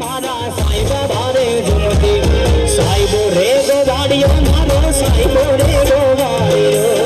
મારા સાહેબ બારે ઝુમતી સાહેબો રે ગોવાડિયો મારો સાહેબો રે ગોવાડિયો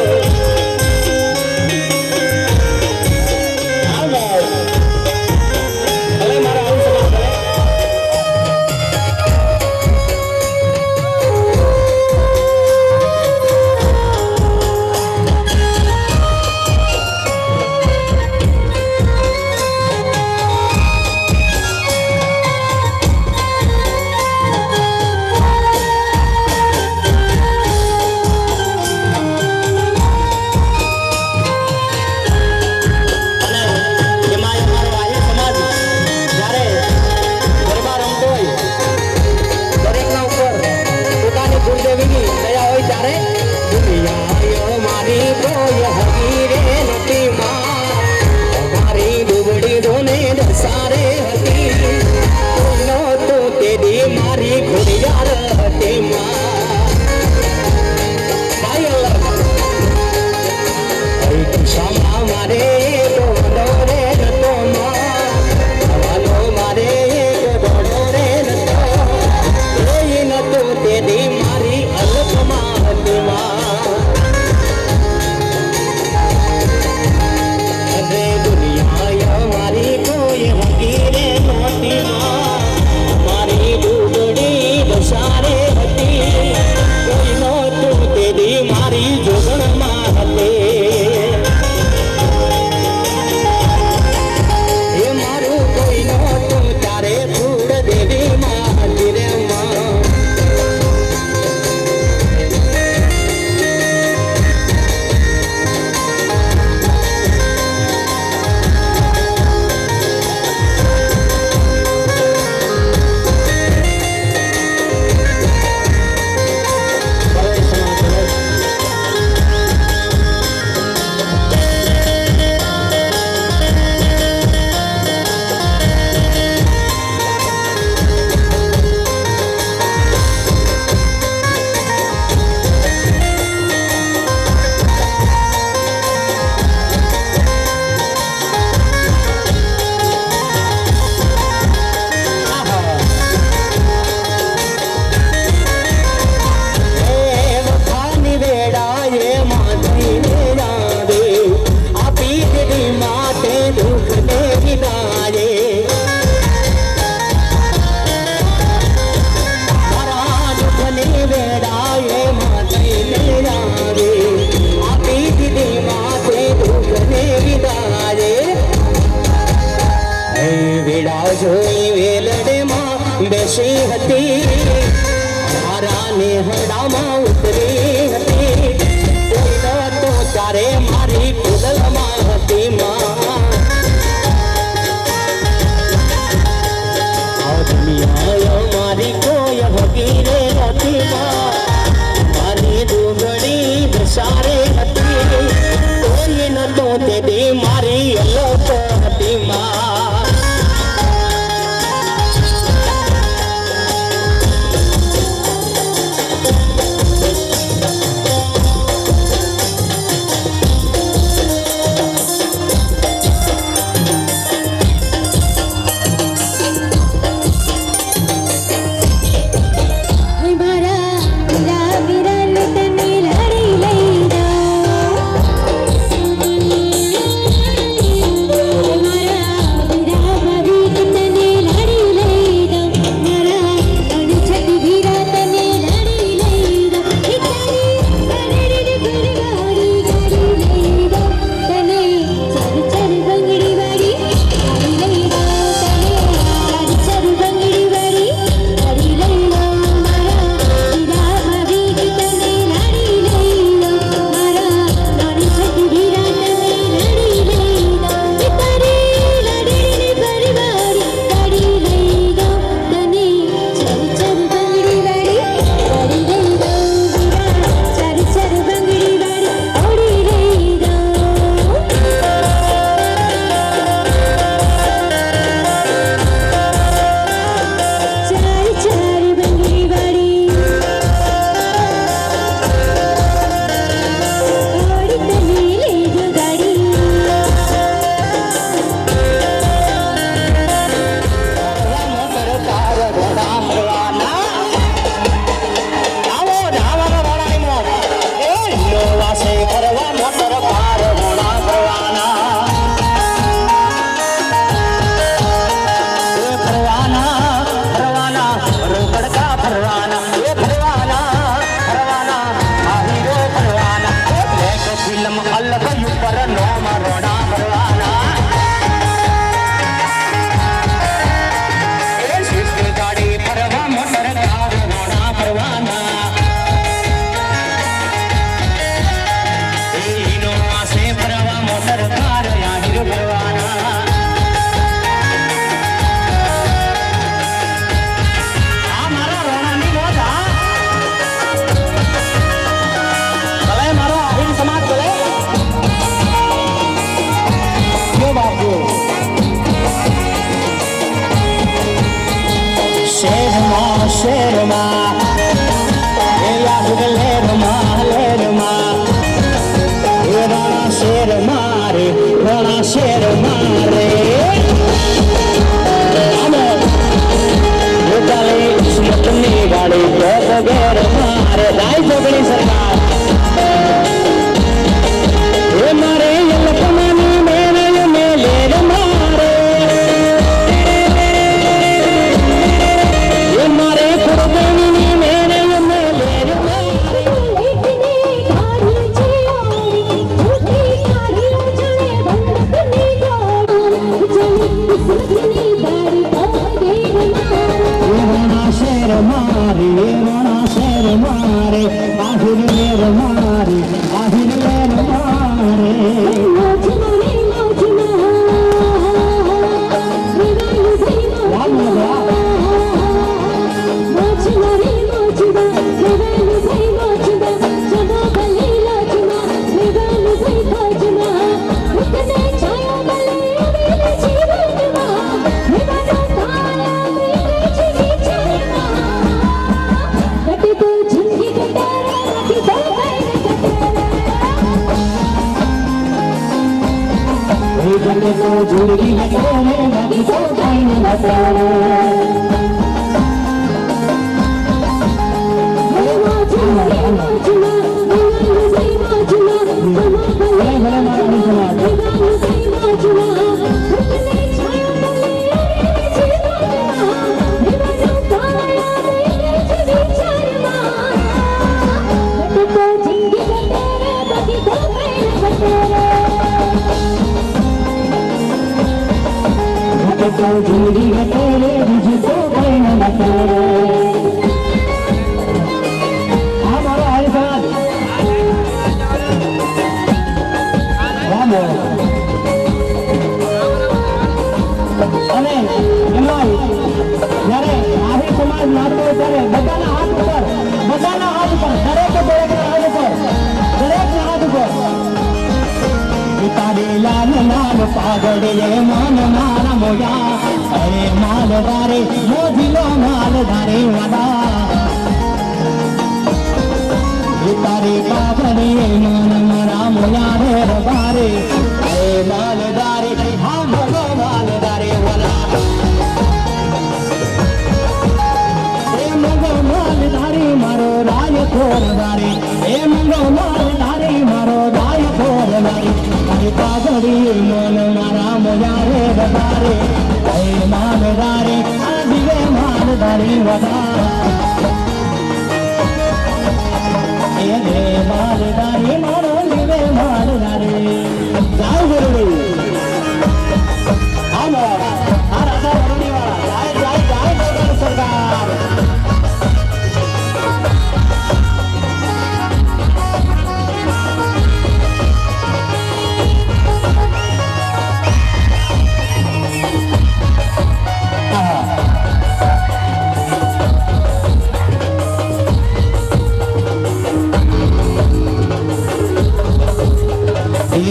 જોઈ વેલડે માં બેસી હતી મારા નેહડામાં ઉતરી હતી કોઈ તો તારે મારી કુદલમાં હતી માં આ દુનિયા મારી કોઈ વગીરે નથી માં મારી દુગડી દશારે હતી કોઈ નતો તેથી મારી અલગ હતી માં બીજો કઈ નથી तो जिंदगी है तेरे जिसको कोई न बता हमारा हरिसान रामो અને એમાં જ્યારે આહિર સમાજ નાતો ત્યારે બધાના હાથ ઉપર દરેકના હાથ ઉપર તારે લાલ લાલ પાગડે માન મારા મોયા અરે માલધારે મોજીલો માલધારે વાદા તારે પાગડે માન મારા મોયા રે રવારે અરે માલધારે હા મોગો માલધારે વાદા એ મોગો માલધારે મારો રાય ખોરધારે એ મોગો માલધારે મારો રાય ખોરધારે પાગડી મન મારા મોજા રે વધારે એ માલધારે આ દિવે માલધારે વધા એ રે માલધારે મારો દિવે માલધારે જાઓ ગુરુ આવો આ રાધા વરણી વાળા જાય સરકાર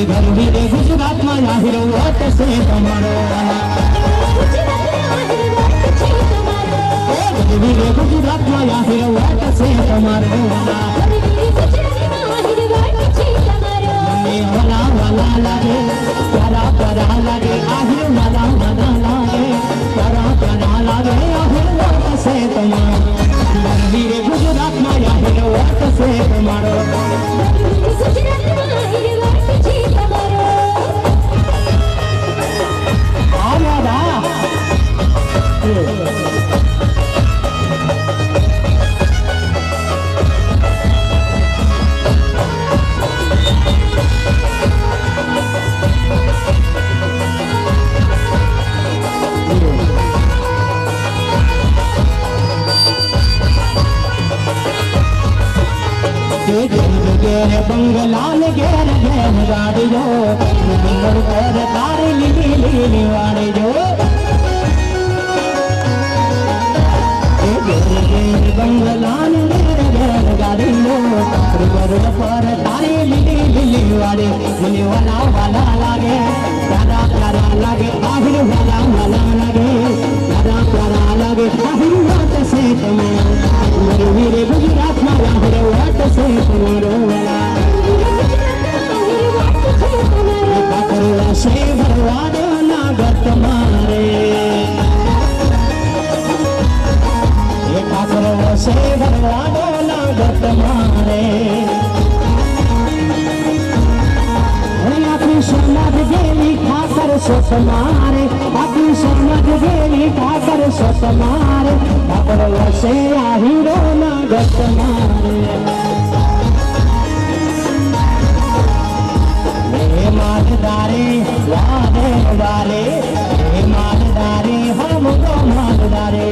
घर भी रे गुजरात में आहिर वाट से तुम्हारो घर भी रे गुजरात में आहिर वाट से तुम्हारो वाला वाला लागे प्यारा प्यारा लागे आहिर वाला वाला लागे प्यारा प्यारा लागे आहिर वाट से तुम्हारो घर भी रे गुजरात में आहिर वाट से तुम्हारो बंगलाल घेर घेर गाड़ी जो बंगल पर तारी लीली लीली वाड़ी जो बंगलाल घेर घेर गाड़ी जो बंगल पर तारी लीली लीली वाड़ी मुनि वाला वाला लागे प्यारा प्यारा लागे आहिर वाला वाला लागे प्यारा प्यारा लागे आहिर वाट से तुम्हारे मेरे गुजरात में आहिर वाट से तुम्हारो वाला से भरवाद नागत मारे ठाकुर से भरवाद नागत मारे अपनी समाज गेली ठाकर सोत मारे अपनी समाज गेली ठाकर सोत मारे ठाकुर से आहिरो नागत मारे मालधारे वारे वारे मालधारे हम तो मालधारे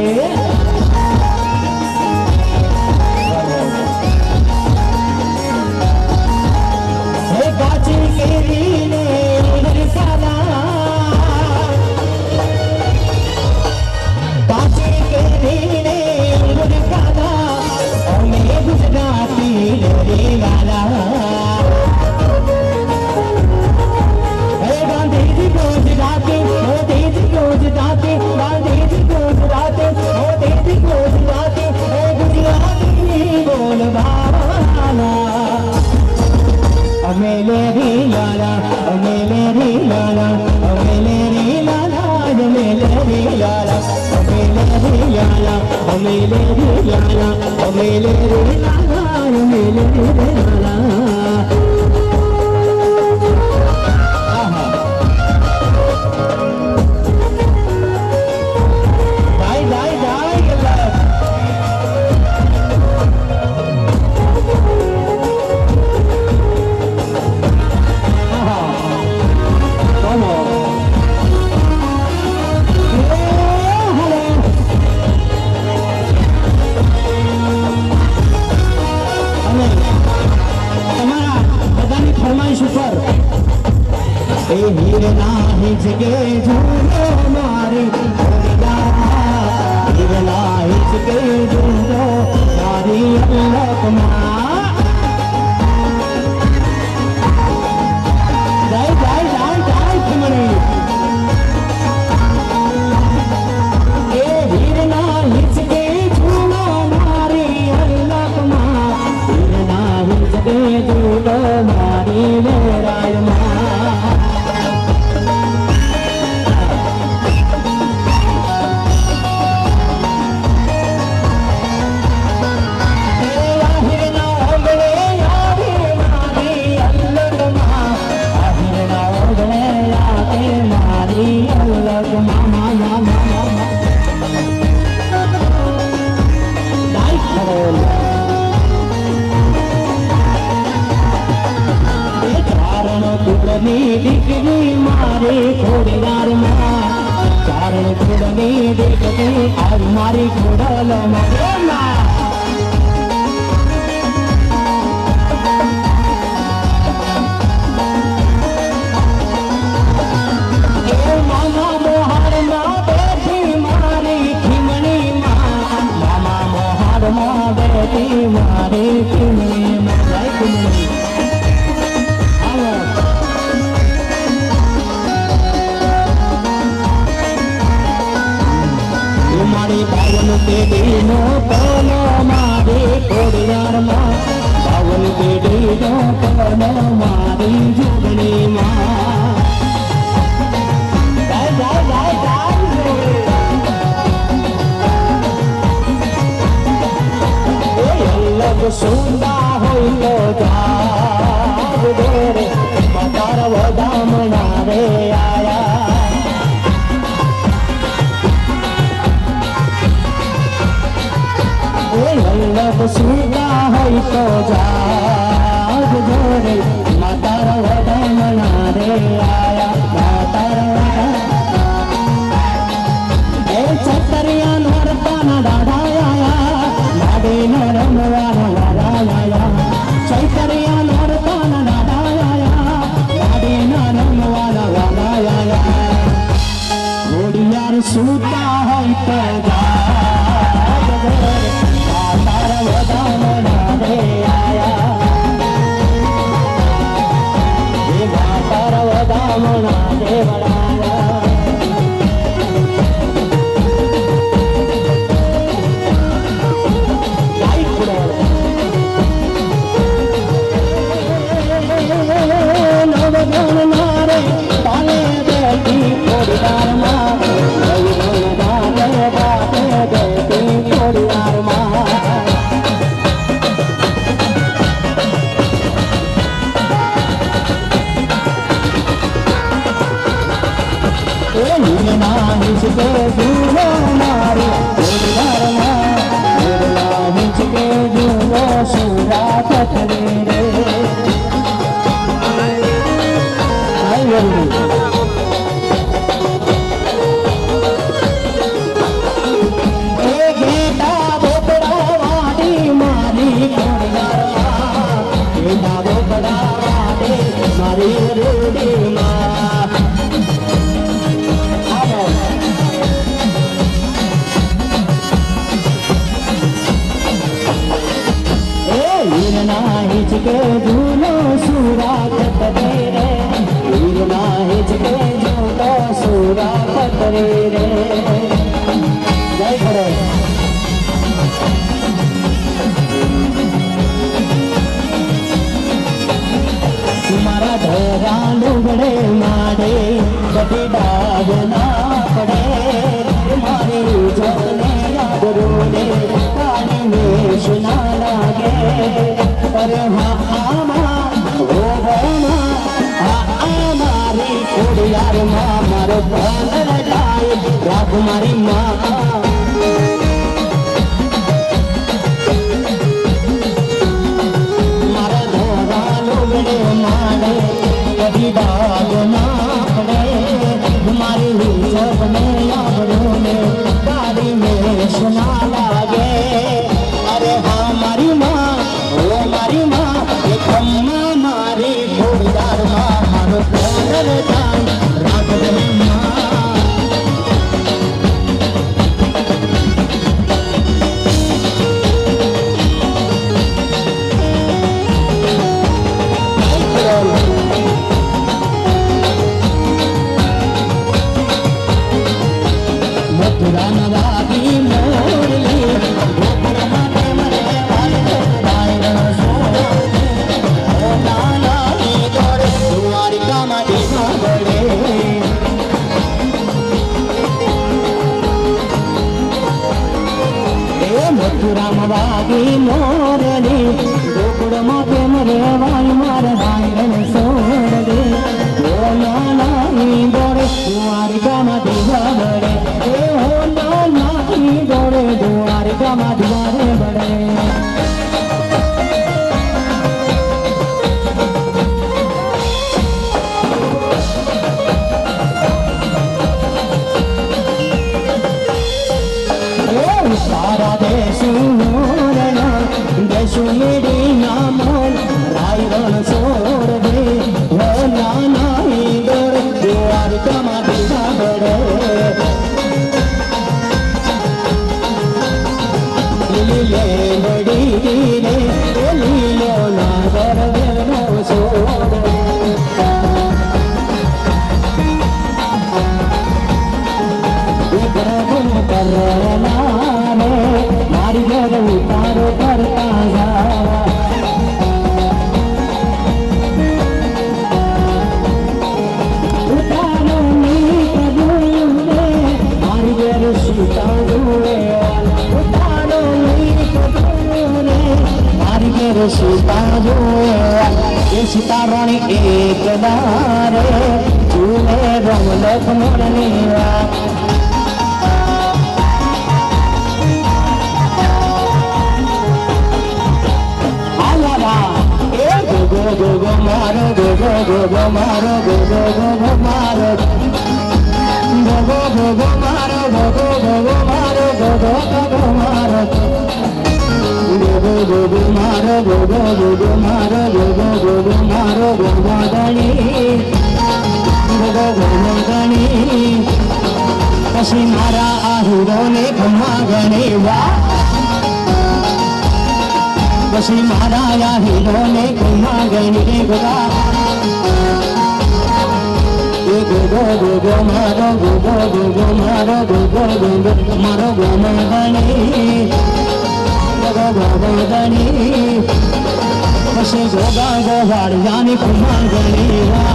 काची केरी ने साला काची केरी ने साला मैं गुजराती रे वाला गुजराती मेले रे लाला ओ मेले रे लाला ओ मेले रे लाला हीरना हिचके झूलो मारी हीरना हिचके झूलो मारी अल्लाह जय जय जय जय खिमणी हीरना हिचके झूलो मारी अल्लाह हीरना हिचके झूलो मारी मेरा दिखनी मारे घोड़ेदार चारण घोड़ने देखते आज मारी घोड़ल मामा मोहार माँ बैठी मारी खिमनी मामा मोहार माँ बैठी मारी खिमनी बावन पेढ़ीनो कोनो मारी घोड़ियार माँ बावन पेढ़ीनो कोनो मारी जुगनी माँ जय जय जय जय अल्लाह सुंदा होइलो जाग रे मतार वदामना रे आया अल्लाह सुनता है तो जाग जोरे मातार वदमना रे आया मातार ए छतरिया नरता न डाढ़ाया माडे नरमवार वाराया छतरिया नरता न डाढ़ाया माडे नरमवार वाराया घोड़ियार सुनता है तो जाग जोरे वदामना रे आया ये मातार वदामना रे बनाया नवगन नारे पाले बेटी घोड़ीदार माँ बाटे बेटी घोड़ीदार माँ हिचके झूलो मारी घोड़ीदार माँ हिचके झूलो सूरा कतरे रे गेटा बोपड़ा वाड़ी मारी घोड़ीदार माँ गेटा बोपड़ा वाड़ी मारी रूड़ी माँ हिचके झूलो सूरा कतरे रे हीरना हिचके झूलो सूरा कतरे रे जय करो तुम्हारा ढेरा लुगड़े मारे कभी दाग ना पड़े तुम्हारी जोने याद रोने राग मारी माँ मारा धोरा लुगड़े मारे कभी दाग ना पड़े मारी हिजब में आबरू में गाड़ी में सुना लागे अरे हाँ मारी माँ ओ मारी माँ एक अम्मा मारी घोड़दार माँ मारो प्यार जान राग दे माँ रामवागी मोरली गोकुड़ मोते मरे वाली मार भाईरन सोड़ दे ओ नानी गोरे दुआरी गामा दीवा बड़े ओ नानी गोरे दुआरी गामा दीवारे बड़े सारा देश मोरना देश मेरी नामों रायरन सोड़ दे वो नाना ही दौड़ द्वार कमा दिखा बड़े लीले बड़ी लीले लीलो ना दर नो सोड़ करना मारी घर उतारो करता जा उतारो नहीं कबूले मारी घर सीता जुए उतारो नहीं कबूले मारी घर सीता जुए ये सीता रानी एक दारे झूले रमलक मोरनी go go maro go go maro go go maro go go maro go maro go maro go maro go maro go maro go madani go madani પછી મારા આ હીરોને ખમ્મા ગણી વા પછી મારા આ હીરોને ખમ્મા ગણી ગા go go maro go maro go maro go madani go madani પછી જોગા ગોવાળિયાની ખમ્મા ગણી વા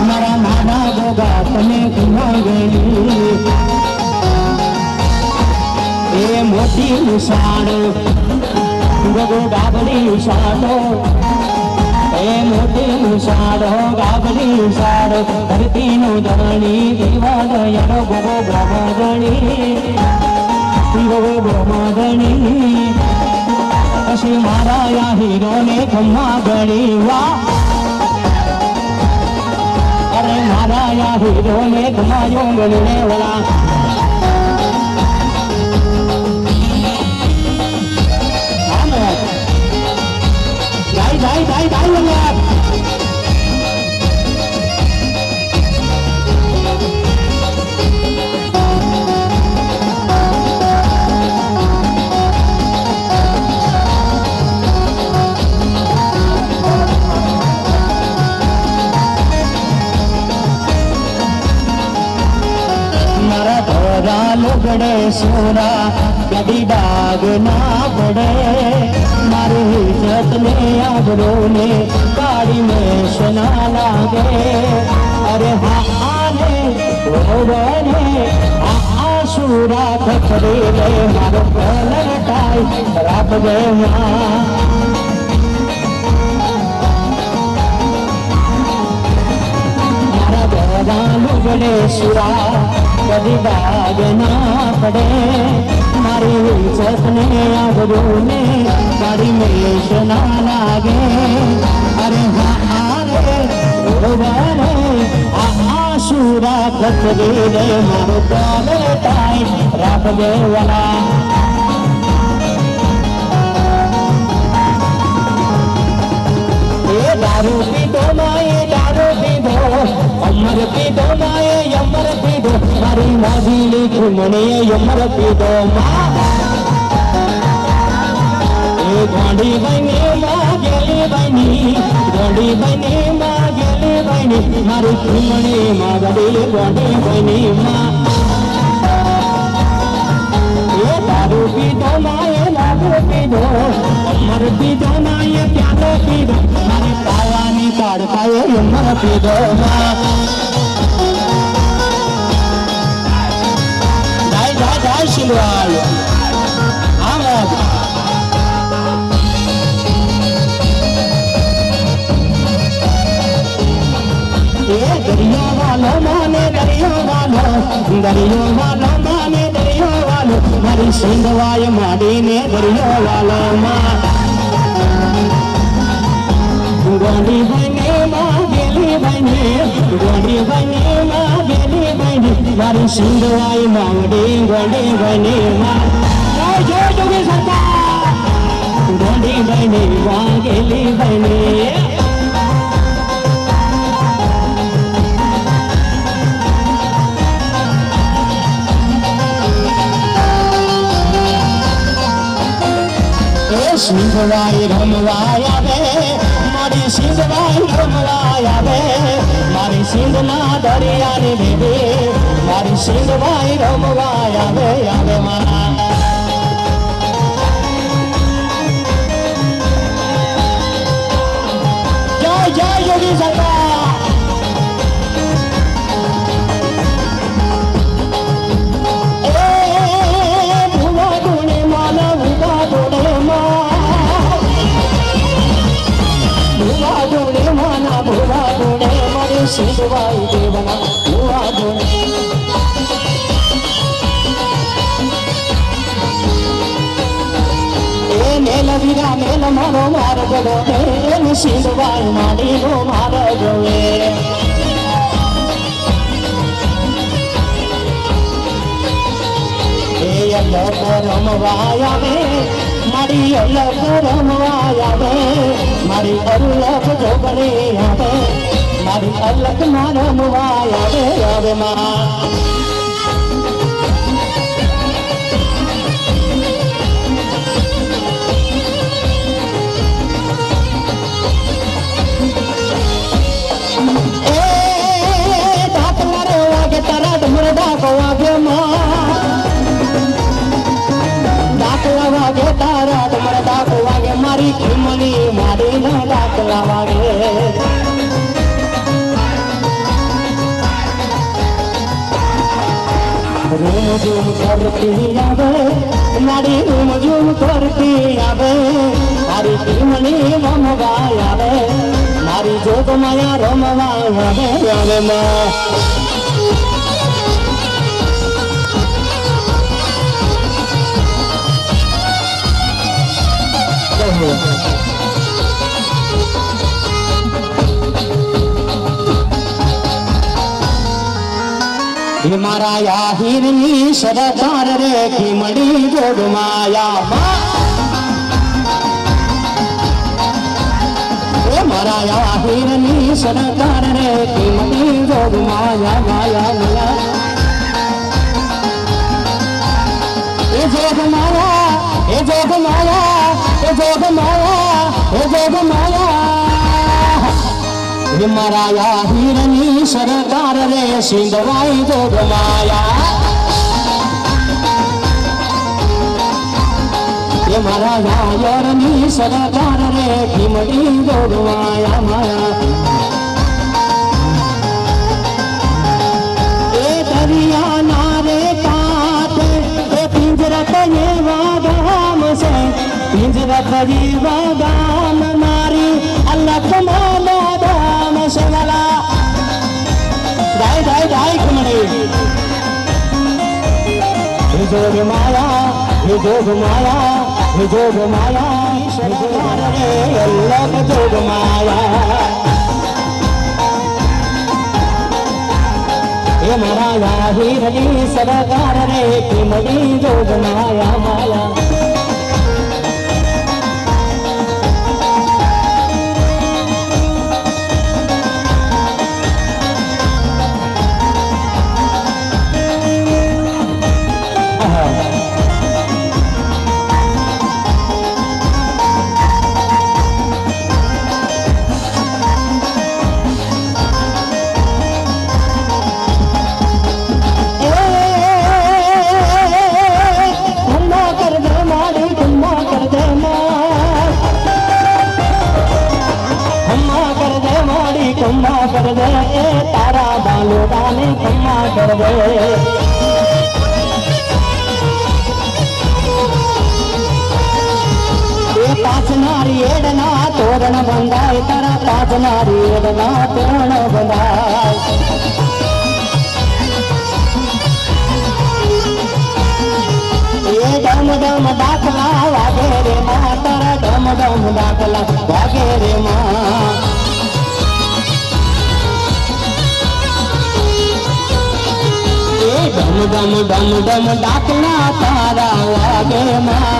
મારા માના ગોગા તને ખમ્મા ગણી એ મોટી ઉષાળો ગોગો ગાબડી ઉષાળો એ મોટી ઉષાળો ગાબડી ઉષાળો ધરતીનું ધણી દીવાદયનો ગોગો બ્રહ્મધણી ગોગો બ્રહ્મધણી પછી મારા યા હીરોને ખમ્મા ગણી વા अरे मारा या हीरो ने घुमायो गलने वाला दाई दाई दाई दाई वाला लुगड़े सोना कभी दाग ना पड़े मारी इज्जत ने आबरू ने गाड़ी में सुना लागे अरे हाने वो बने आसूरा खखरी ले मारो कलर टाई रब दे मारा તારા લુગડે સુરા કદી દાગ ના પડે મારી ઇજ્જતને આબરૂને તારી મેષ ના લાગે અરે હા રે ઓવારે આશુરા કચરી રે મારો તાલે તાઈ રાખજે વાલા दारू पीधो माए दारू पीधो अमर पीधो माए अमर पीधो मारी माजीली घुमने अमर पीधो ए गांडी बने मां गेली बनी गांडी बने मां गेली बनी मारी घुमने मां गडी गांडी बनी मां ए दारू पीधो माए दारू पीधो अमर पीधो माए प्यालो पीधो मारी पावानी काढताय अमर पीधो जाय जाय जाय शिलवाल आवाज ए दरिया वालो माने दरिया वालो माने दरिया वालो मारी सिंधवाय माडीने दरिया वालो मां गोंडी बने मां गेली बने गोंडी बने मां गेली बने मारी सिंधवाय मांगडी गोंडी बने मां जय जोगी सरकार गोंडी बने मां गेली बने सिंधवाई रमवाया वे मारी सिंधवाई रमवाया वे मारी सिंध ना दरिया ने बेबे मारी सिंधवाई रमवाया वे आवे मां जय जय योगी सरकार ए भुवा गुणे माला भुवा गुणे भुवा गुणे मारी सिंधवाई देवना भुवा गुणे ए मेल वीरा मेल मारो मार गडो ए सिंधवाई माडी नो मार गवे ए अल्लाह रमवाया वे मारी अल्लाह रमवाया वे मारी अल्लाह जोगणी आवे मारी अल्लाह मारो मुवाया वे आवे मां ए दात मारो आगे तारा डमरदा को आगे मां दात वागे तारा डमरदा को आगे मारी खिमनी मारी ना दात लावागे झूम करती आवे मारी झूम करती आवे मारी खिमनी रमवाय आवे मारी जोग माया रमवाय आवे आवे मां मारा या हिरनी सरदार रे खिमड़ी जोग माया मारा या हिरनी सरदार रे खिमड़ी जोग माया माया माया ए जोग माया ए जोग माया ए जोग माया ए जोग माया मारा या हिरनी सरदार रे सिंधवाई जोग माया ये मारा या हिरनी सरदार रे खिमड़ी जोग माया माया ए दरिया नारे काटे ए पिंजरत ये वागाम से पिंजरत ये वागाम मारी अल्लाह कमाला दाम से वाला जोग माया हे जोग माया हे जोग माया रे अल्लाह जोग माया हे माया हीरनी सरकार रे की मड़ी जोग माया माया कर दे तारा बालो डाले खम्मा कर दे पांच नारी एडना तोरण बंधाए तारा पांच नारी एडना तोरण बंधाए ये डम डम दाखला वागे रे माँ तारा डम डम दाखला वागे रे माँ डम डम डम डम डाकना तारा लागे माँ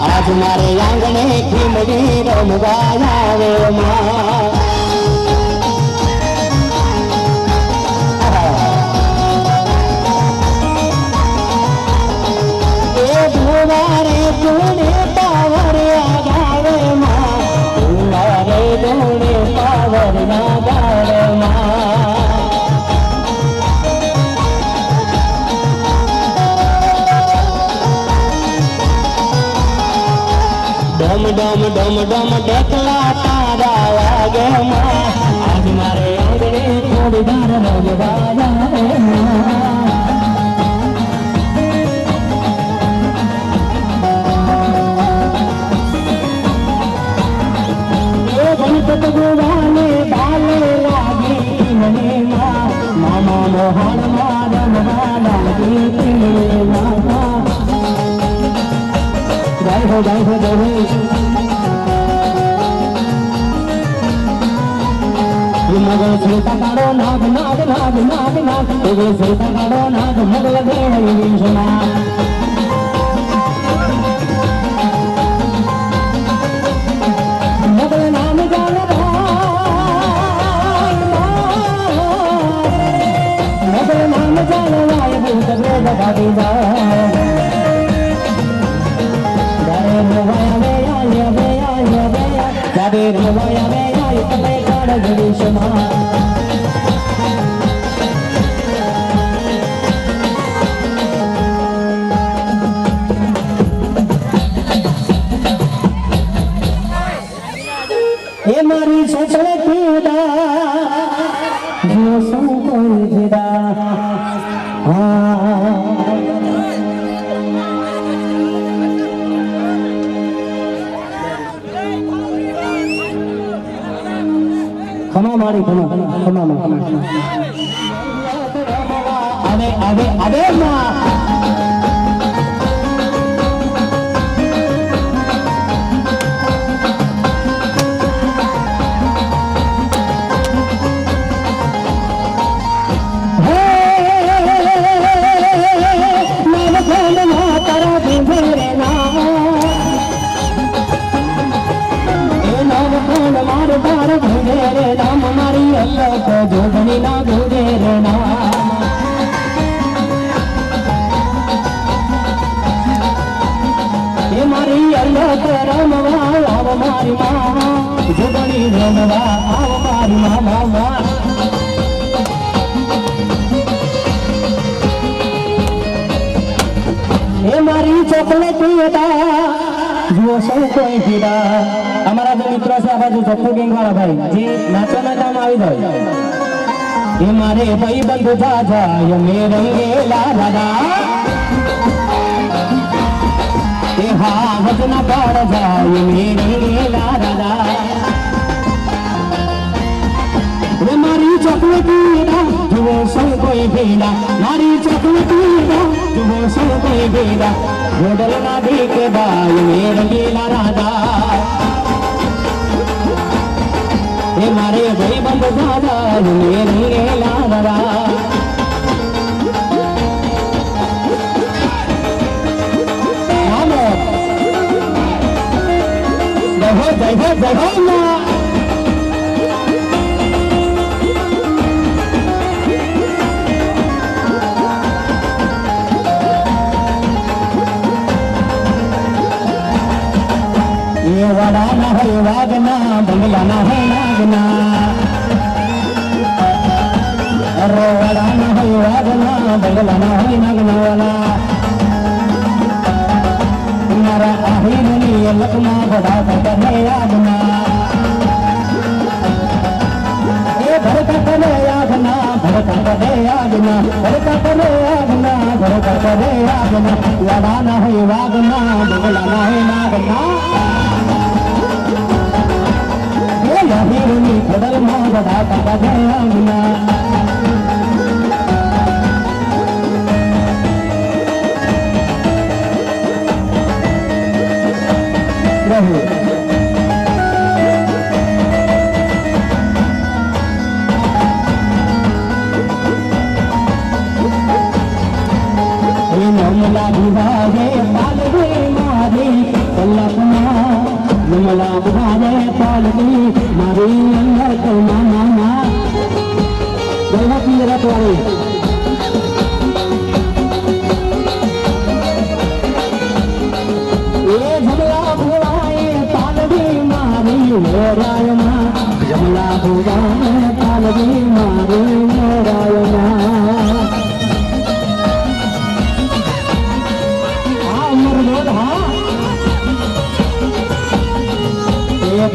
आज मारे आंगणे खीमड़ी रमवाया रे माँ भुवारे तूने पावर आगावे माँ भुवारे तूने पावर आगावे माँ डम डम डम डम डेकला तारा लागे माँ आज मारे आंगणे थोड़ी दार रमवाया रे माँ गुवाने बाले लागी मने माँ मामा मोहन मारम लागी मामा जय हो जय हो जय हो मगर सीता काड़ो नाग नाग नाग नाग नाग सीता काड़ो नाग मगल देव विष्णा मगल नाम जान मगल नाम जान राय भूत प्रेत भागीदा दरे मोया मेया ये मेया ये मेया दरे मोया मेया ये मेया जगदीशमा ये मारी सोचले पीड़ा जो सो कोई गिरा खमा मारी खमा खमा अबे अबे अबे माँ राम मारी अल्लाह को जो बनी ना भूले रे नाम ये मारी अल्लाह को राम आव मारी माँ जो बनी रमवा आव मारी माँ मामा ये मारी चॉकलेट जो सब कोई हीरा हमारा जो मित्र से आ बाजू चप्पू गैंग वाला भाई जी नाचो ना काम આવી જાય ये मारे भाई बंधु जा ये मेरे रंगेला दादा ये हाँ वजना पड़ जाए मेरे रंगेला दादा ये मारी चॉकलेट जुओ संग कोई भेड़ा नारी चकमकीदा जुओ संग कोई भेड़ा घोड़ल नाभी के बाल में रंगीला राधा ये मारे भाई बंद दादा में रंगीला राधा जय हो जय हो माँ ये वड़ा ना है वागना बंगला ना है नागना अरे वड़ा ना है वागना बंगला ना है नागना वाला तुम्हारा आहिरनी लखना बड़ा करे यादना ये भरका करे यादना भरका करे यादना भरका करे यादना भरका करे यादना वड़ा ना है वागना बंगला ना है नागना हिरनी खडल मागड़ा का गयागना प्रभु नमला विवाहे पालवे मारे कल्लपना नमला विवाहे पालवे मारे अंदर कलमा नाना जलवा की जरा तुम्हारे ये झमला भुवाए पालवे मारे मोरायना झमला भुवाए पालवे मारे मोरायना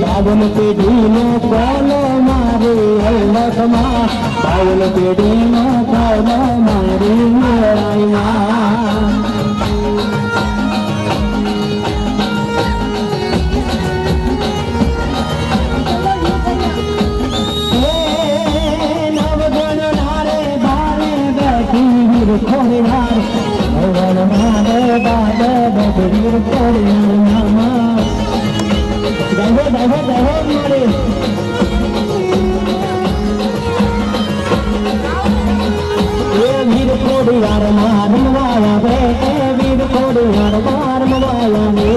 बावन पेढ़ीनो कोलो मारे लखमा बावन पेढ़ीनो कोलो मारे रायमा नवगण नारे बारे बैठी वीर खोरे नार नवगण नारे बारे बैठी वीर खोरे नामा जय हो मारे ये वीर कोड़ी यार मार मवाया बे वीर कोड़ी यार मार मवाया बे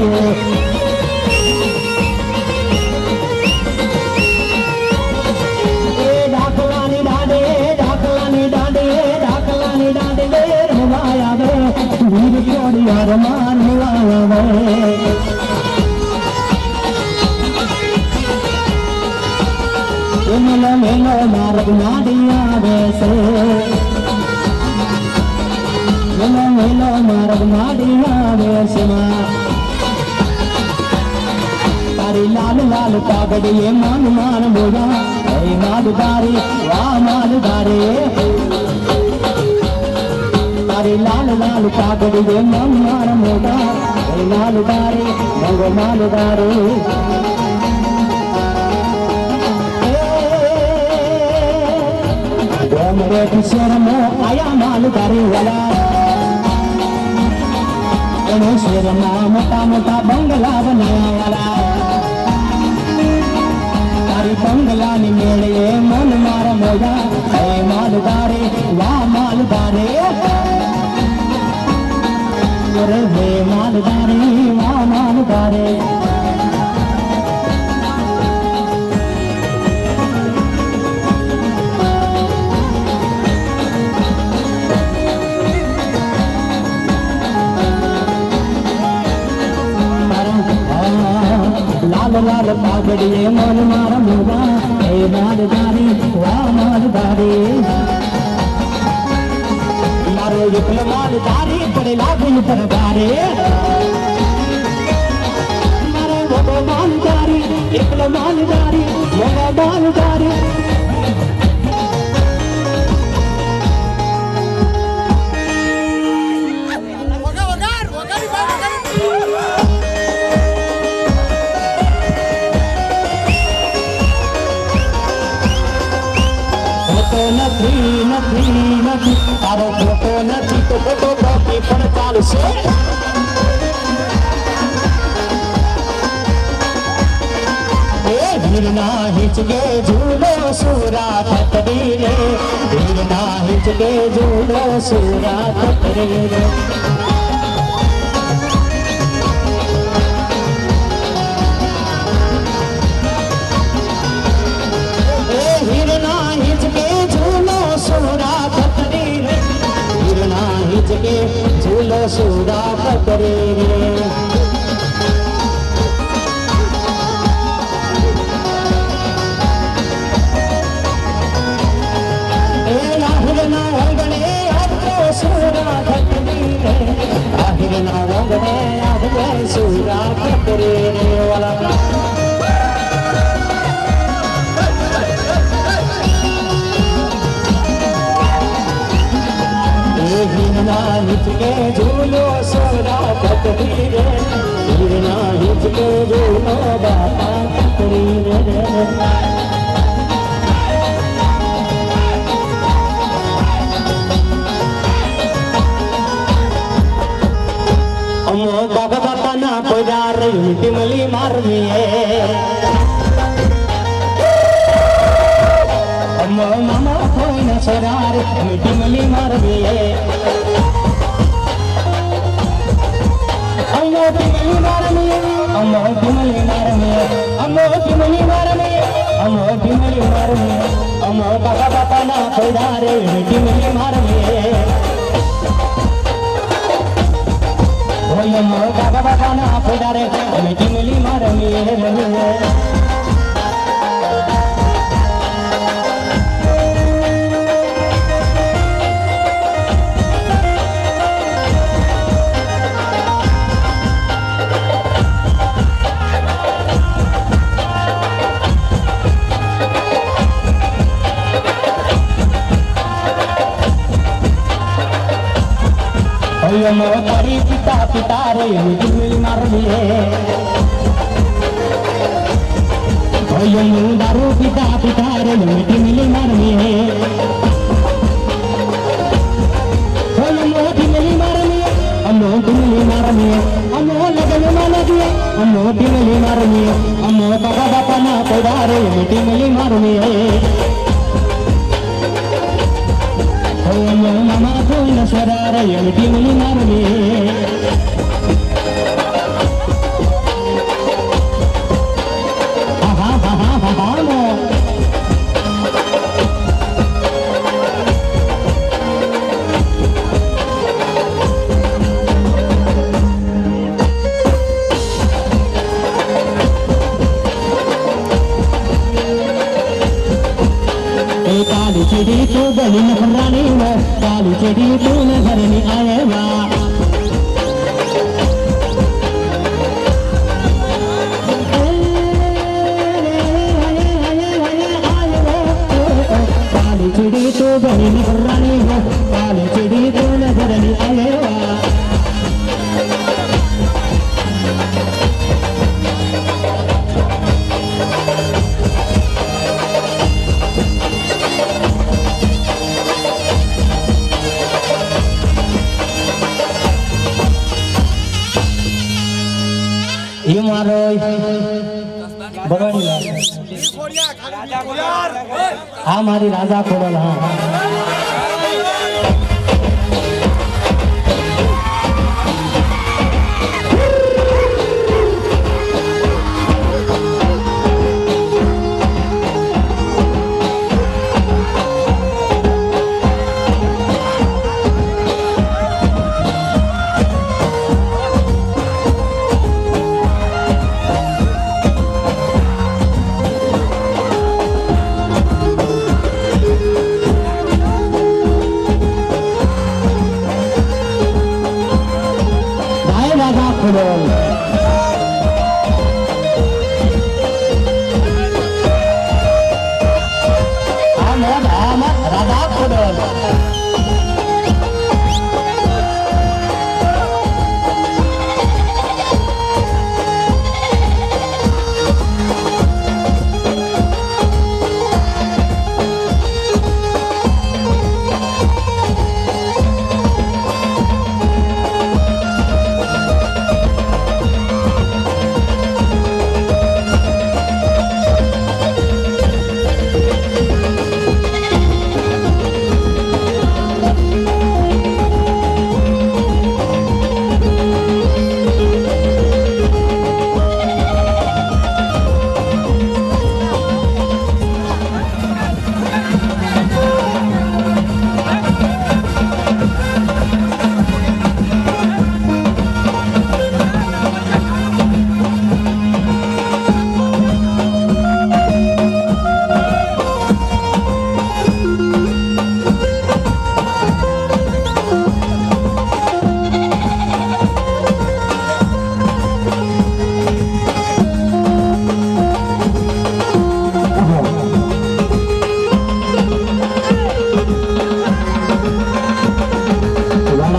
ढाकलानी डाडे ढाकलानी डाडे ढाकलानी डाडे वीर मवाया बे वीर कोड़ी यार मार मवाया बे मेलो मेलो मार्ग नाडिया वैसे मेलो मेलो मार्ग नाडिया वैसे तारी लाल लाल कागड़िए मान मान बोला अरे मालदारी वाह मालदारे तारी लाल लाल कागड़िए मान मान बोला अरे मालदारे मंगो मालदारे मेरे किशोर में आया मालदारी वाला शेर मोटा मोटा बंगला बनाया वाला तारी बंगला नी मेले मन मार मोगा मालदारे वाह मालदारे वे मालदारे वाह मालदारे लाल लाल पागड़िए मन मार मोगा मालदारी वाह मालदारी मारो युगल मालदारी बड़े लागू परदारे मारो वो मालदारी युगल मालदारी मोगा मालदारी नथी नथी हिचके झूलो सूरा खतरी रे हिरना हिचके झूलो सूरा खतरी रे हिरना हिचके झूलो सूरा खतरी रे हिरना हिचके झूलो सूरा खतरी रे सूरा खतरे वाला हिरना हिचके झूलो सूरा खतरी रे हिरना हिचके झूलो बापा खतरी रे बाबा बापा ना पजार टिमली मारमिए मामा कोई न सरार टिमली मारमिए टिमली मारमिए टिमली मारमिए टिमली मारमिए टिमली मारमिए बाबा बापा ना पजार टिमली मारमिए बाबा बाबा ना पधारे टिमली मारमिए तारी पिता पिता रे टिमली मारमिए दारू पिता पिता रे टिमली मारमिए टिमली मारमिए टिमली मारमिए लगन माला दिए टिमली मारमिए बाबा बापा ना पधारे टिमली मारमिए मामा कोई न सरार टिमली मारमिए काली चिड़ी तू गली नखरानी वो काली चिड़ी तू नजर नहीं आएगा काली चिड़ी तू गली नखरानी वो काली चिड़ी तू नजर नहीं आएगा ये मारो बगड़ी हाँ मारी राजा खोड़ल हाँ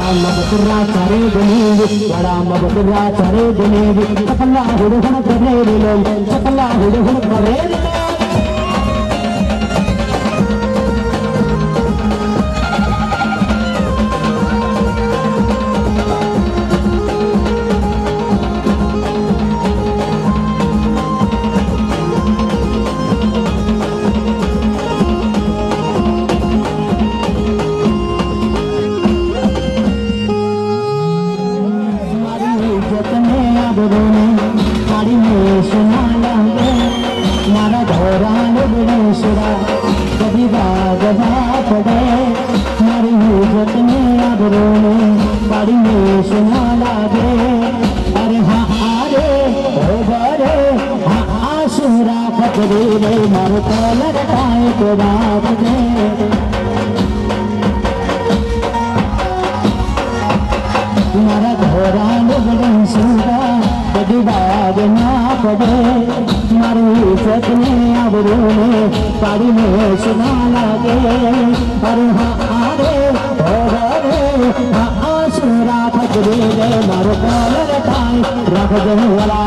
मबकुरा चारे दुनिया बड़ा मबकुरा चारे दुनिया चपला हुड़ करे लो चपला हुड़ करे कभी बागवा पड़े मारी इज्जत में अब रोने बाड़ी में सुना लागे अरे हाँ अरे ओ बरे हाँ आशुरा पकड़े रे मारो कलर टाए को बात दे तुम्हारा घोड़ा लुगड़े सुरा कभी बाग ना पड़े मारी इज्जत में अब रोने बाड़ी में सुना लागे अरे हाँ अरे ओ हाँ आशुरा पकड़े रे मारो कलर टाए रख दे वाला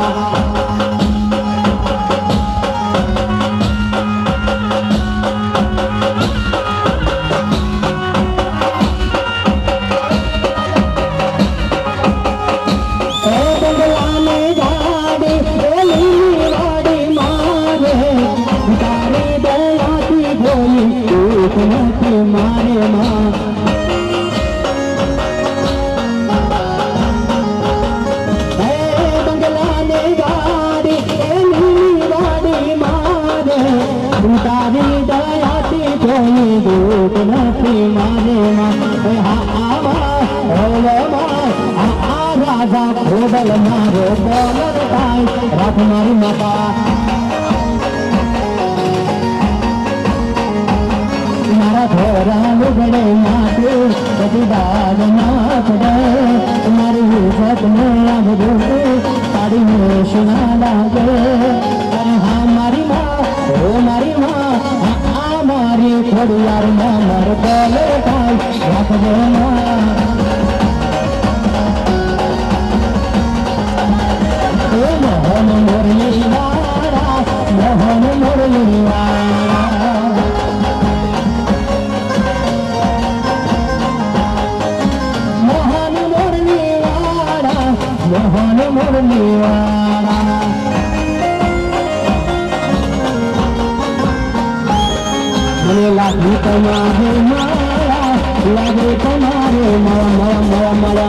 मारे माँ बंगला ने गाड़ी गाड़ी मारे उतारी दयाती कोई दूत नहीं मारे माँ राजा खोबल मारो बोलर ताई रख मारी माता थोड़ा लुगड़े माथे कभी बाग ना पड़े तुम्हारी इज्जत में अब रोके साड़ी में सुना लागे अरे हाँ मारी माँ ओ मारी माँ हाँ मारी थोड़ी यार माँ मर बोले भाई रख दे माँ मोहन मुरली वाला मोहन मुरली वाला मोहन मुरली वाला मुझे लगी तुम्हारे माया लगे तुम्हारे माया माया माया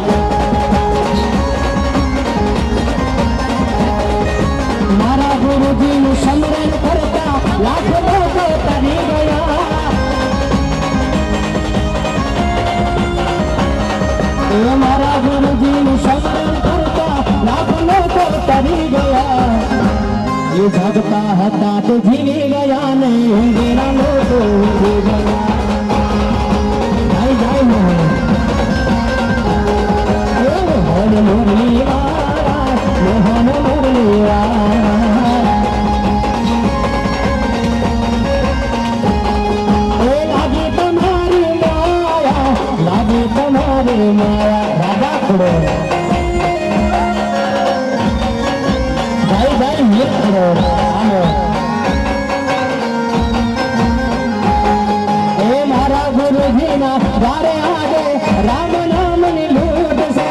मारा गुरु जी समरण करता लाखों लोगों तरी गया मारा गुरु जी समरण लाखों को तरी गया ये जगता हता तो जीवी गया नहीं मेरा लोगो हो गया जाए मोहन मुरली वाला मोहन मुरली वाला लागे तुम्हारी माया राधा खुड़ो मारा गुरु जी ना द्वारे आगे राम नाम नि लूट से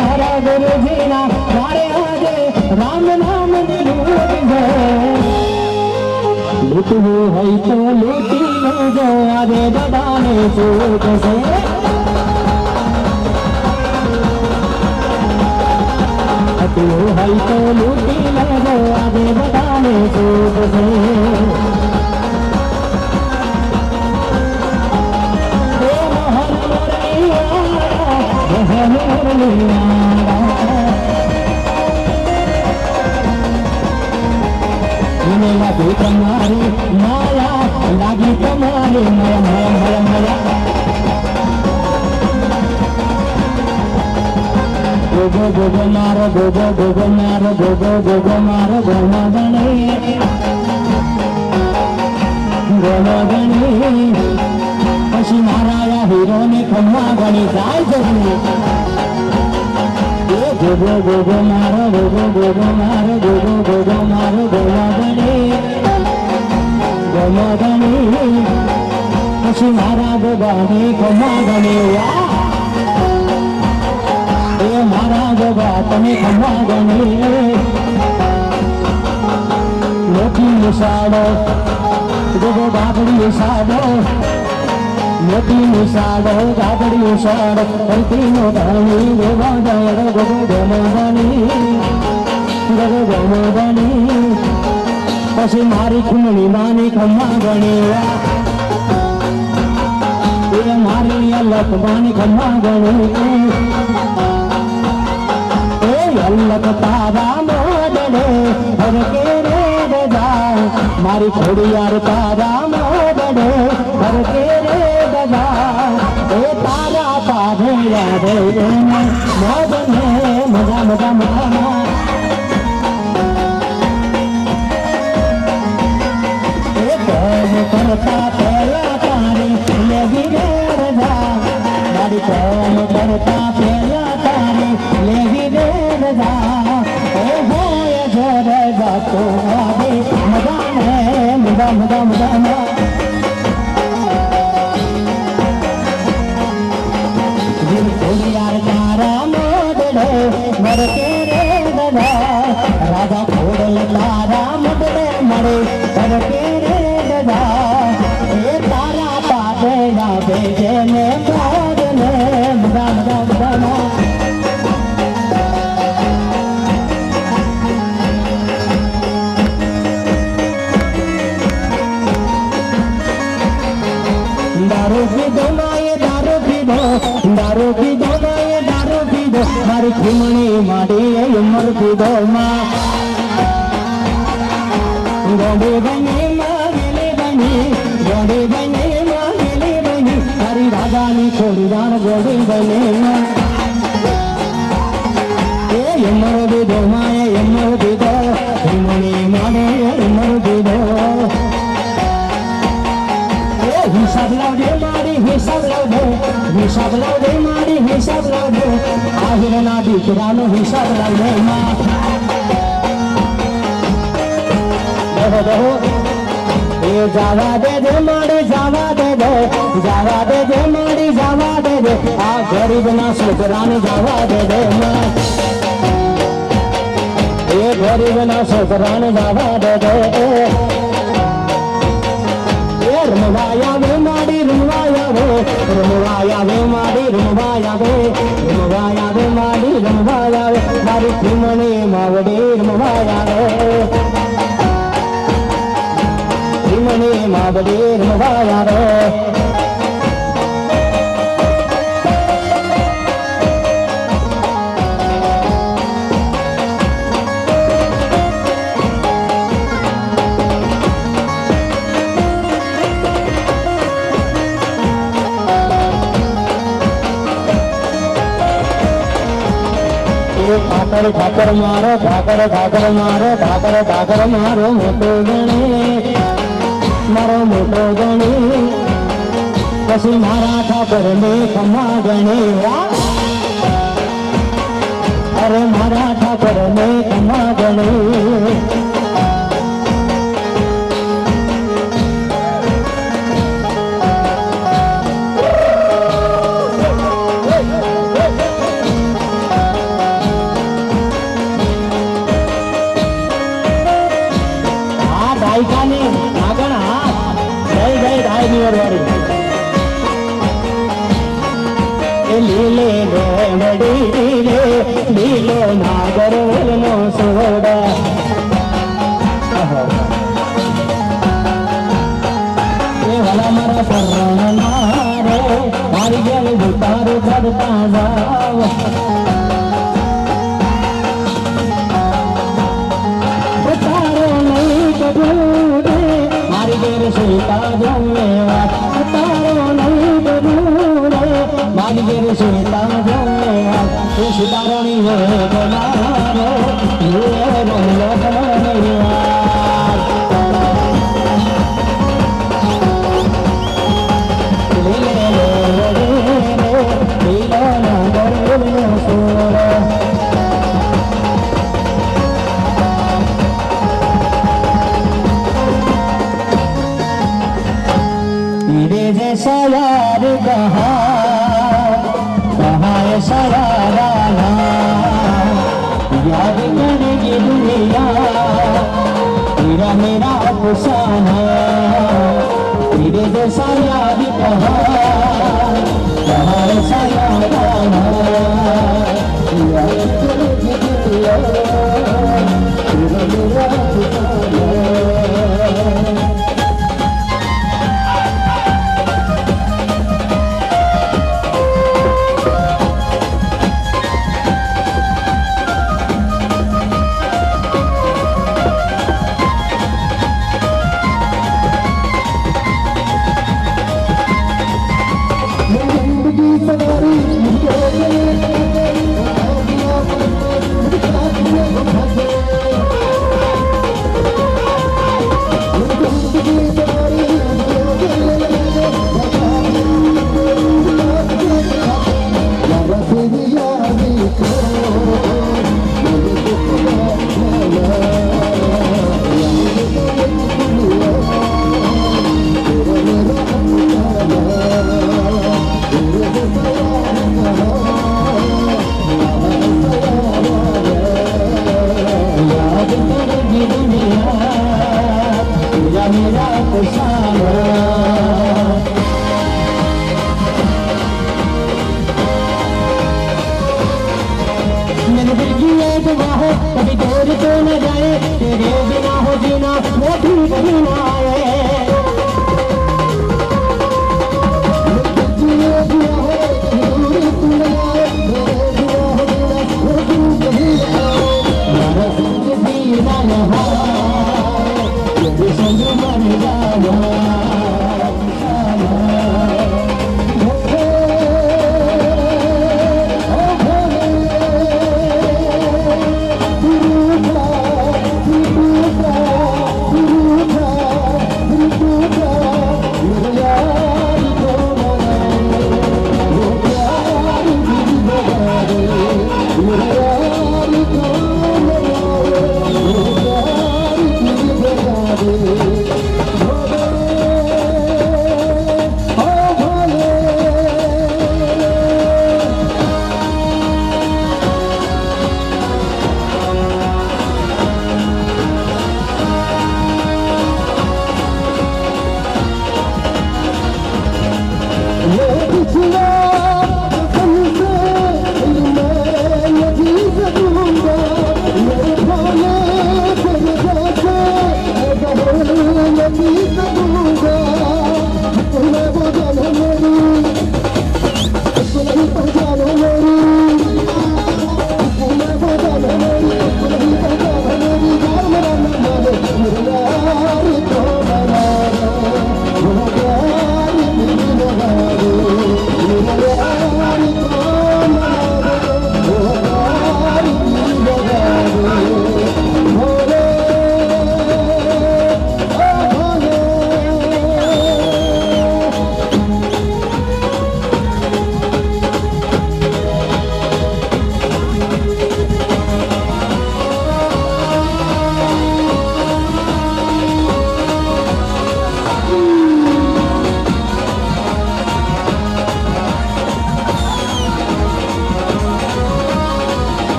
मारा गुरु जी ना द्वारे आगे राम नाम नि लूट से लूटू है तो लूटी में जो आगे दबाने चूट से तू है तो लूटी लगो आगे बताने चूप से मोहन मुरली वाला इन्हें लगी तुम्हारी माया लगी तुम्हारी माया माया माया माया गोगो गोगो मारो गोगो गोगो मारो गोगो गोगो मारो गोमा बने ગણી પછી મારા હીરો ને ખમ્મા ગણી જાય જગની ગોગો ગોગો મારો ગોગો ગોગો મારો ગોગો ગોગો મારો ગોમા ગણી પછી મારા ગોગાની ખમ્મા ગણી એ મારા ગોગા તમે ખમ્મા ગણી મોટી નિશાળો ગોગો ગાગડી સાડો મોટી નિશાળો ગાગડી સાડો ધરતીનો ધણી ગોગા દયડ ગોગો ગમોગણી પછી મારી ખુમણી માની ખમ્મા ગણી એ મારી અલક માની ખમ્મા ગણી એ અલક તારા મોડડે હરકે રે દજા મારી ખોડિયાર તારા મોડડે હરકે રે દજા એ તારા પાઘે યાદ મોદને મજા મજા મજા કરતા પહેલા તારી લેવી રે રજા મારી કોમ કરતા પહેલા તારી લેવી રે રજા એ હોય જો રજા તો આવે મજા ને મજા મજા મજા દિલ ખોડિયાર તારા મોડડે મરકે રે દડા રાજા ખોડલ તારા મોડડે મળે મરકે રે એ તારા પાદે ના બેજે ને મોદને મગા મગા મગા દારૂ પીધો માએ દારૂ પીધો દારૂ પીધો માએ દારૂ પીધો મારી ખીમણી માડી ઉમર પીધો માં ગોડે બની ગોડે બને ગેલી બની તારી રાજાની ખોડીદાર ગોડે બને એ એમર દીધો માએ એમર દીધો હિમણી માને એમર દીધો એ હિસાબ લાવજે મારી હિસાબ લાવજે મારી હિસાબ લાવજે આહિરના દીકરાનો હિસાબ લાવજે માં દહો એ જાવા દે જે મારી જાવા દે જે મારી જાવા દે આ ગરીબના છોકરાને જાવા દે એ ગરીબના છોકરાને જાવા દે એ રમવાયા વે મારી રમવાયા વે મારી રમવાયા વે મારી રમવાયા વે મારી ખીમણી માવડી રમવાયા વે મને માવડી રમવાયા રે ઠાકર મારો ઠાકર મારો મોટો ગણે મારો મોટો ગણી પછી મારા ઠાકર ને ખમ્મા ગણે અરે મારા ઠાકર ને ખમ્મા ગણે લીલે લીલો નાગર નો સોડા એ વાલા મારા પરણ મારે મારી ગેલ ઉતારો ચડતા જાવ ઉતારો નહીં કબૂરે મારી ગેર સીતા જમવા ઉતારો નહીં કબૂરે મારી ગેર સીતા જમવા તું સીતારાણી હે બોલારો એ રમલો तेरे जैसा यार कहाँ ऐसा यार आना याद करेगी दुनिया तेरा मेरा अफसाना तेरे जैसा यार कहाँ ऐसा यार आना याद करेगी दुनिया तेरा मेरा अफसाना। कभी दूर तो न जाए तेरे बिना हो जीना वो भी कहीं ना आए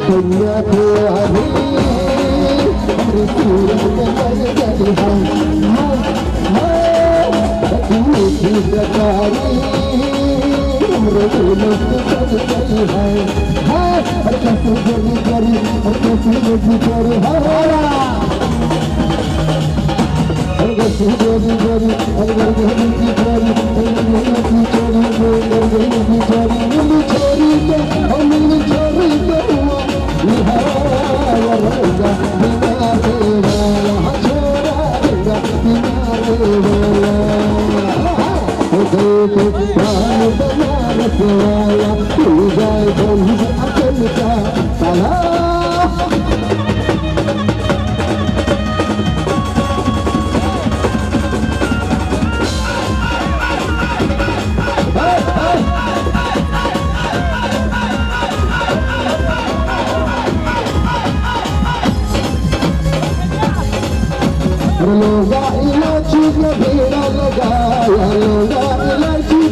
दुनिया को अभी अपनी सूरत में बन गई है सरकारी उम्र मस्त बन गई है हर कैसे जल्दी करी हर कैसे जल्दी करी हर कैसे जल्दी करी हर जल्दी करी लोगा इलायची का ढेरा लगाया लोगा इलायची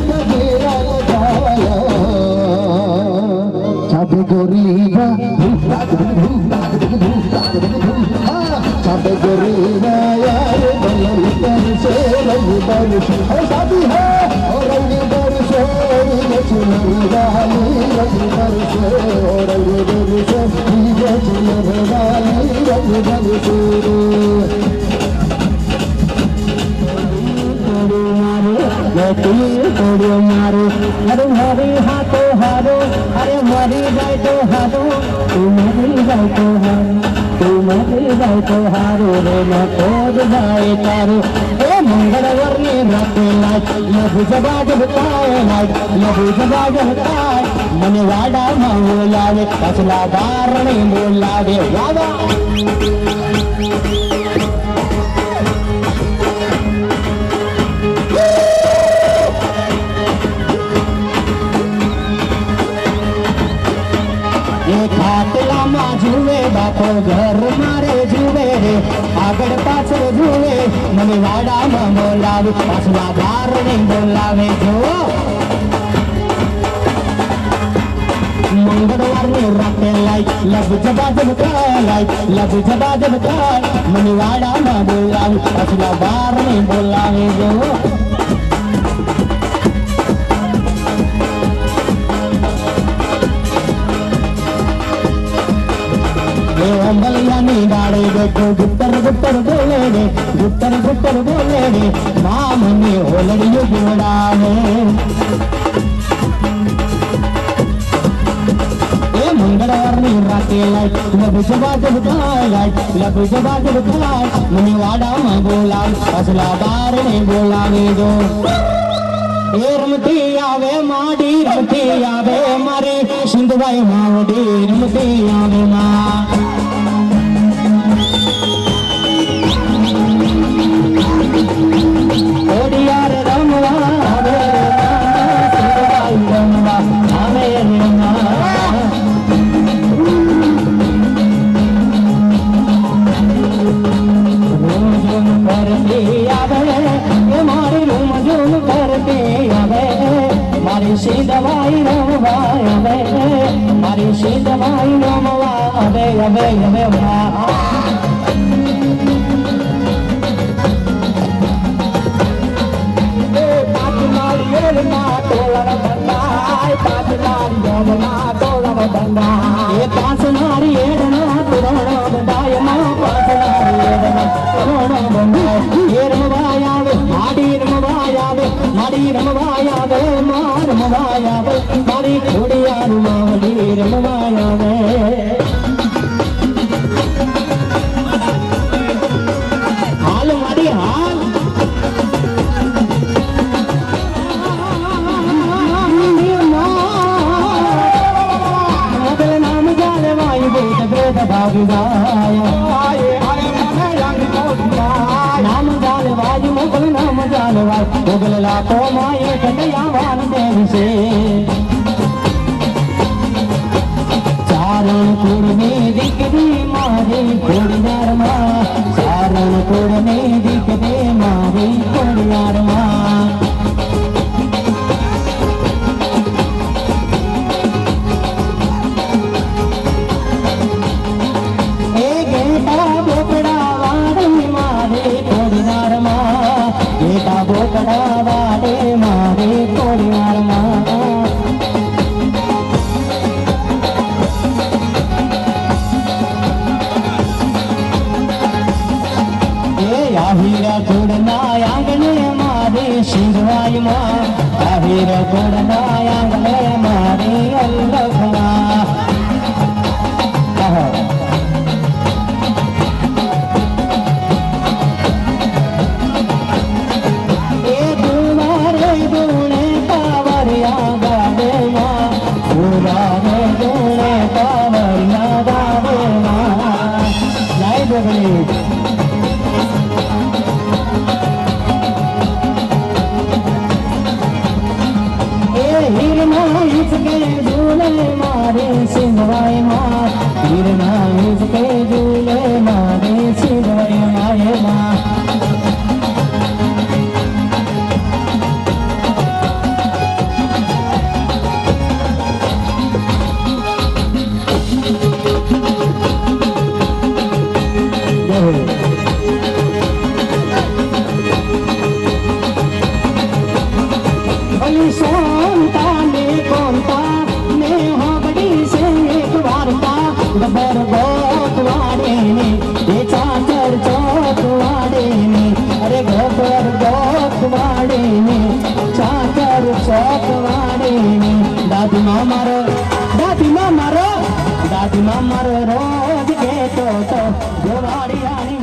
का ढेरा लगाया चाबे गोरीबा चाबे गोरीबा यार बल्लम बरसे रंग बरसे शादी है और रंग बरसे चुनरी वाली रंग बरसे और रंग बरसे चुनरी वाली रंग बरसे तोड़ो मारो अरे हरी हाथों हारो अरे मरी जाए तो हारो तू मरी जाए तो हारो तू मरी जाए तो हारो रे न खोद जाए तारो ए मंगलवार ने राते लाइट लहू जबा जबताए लाइट लहू जबा जबताए मन वाड़ा मांगलावे असला दार ने बोलावे वादा खाटला में जुए बापो घर मारे जुए रे आगड़ पाछड़ जुए मने वाड़ा में बोलावे पाछला बार ने बोलावे जो मंगलवार ने राते लाई लब जबा लाई लब जबा मने वाड़ा में बोलावे पाछला बार ने बोलावे जो अंबलिया नहीं डाले देखो गुप्तर गुप्तर बोले रे गुप्तर गुप्तर बोले रे माँ मनी होलड़ियों जोड़ावे ए मंगलवार नहीं राते लाइट लब जबा लाइट लब जबा मनी वाड़ा में बोला असला बार ने बोलावे जो रमती आवे माडी रमती आवे मारे सिंधुबाई मावडी रमती आवे माँ ओडियार रमवा आवे सिंधुबाई रमवा आवे रमवा रूम करती आवे ये मारी रूम झूम करती आवे मारी सीधवाई रमवा आवे मारी सीधवाई रमवा आवे आवे आवे ये पांच नारी एडना पुराना बंदाय माँ पांच नारी एडना पुराना बंदाय ये रमवायावे माड़ी रमवायावे माड़ी रमवायावे माँ रमवायावे माड़ी खुड़िया रुमावली रमवायावे हाल माड़ी हाल नाम जाल वाज मुगल नाम जाल वाज मुगल लाखो माए कटयावान देव से चारण कुड़ में दिखदी मारी खोड़ियार माँ चारण कुड़ में दिखदे मारी खोड़ियार माँ बोकड़ा वाले मारे कोड़ियार माँ ये आहिरा कुड़ना आंगने मारे सिंधवाई माँ आहिरा कुड़ना आंगने मारे अल्लाह मारे सिंधवाई माँ गिरना इसके જોવાડીને દાદીમાં મારો રોજ કહેતો તો જોવાડિયાની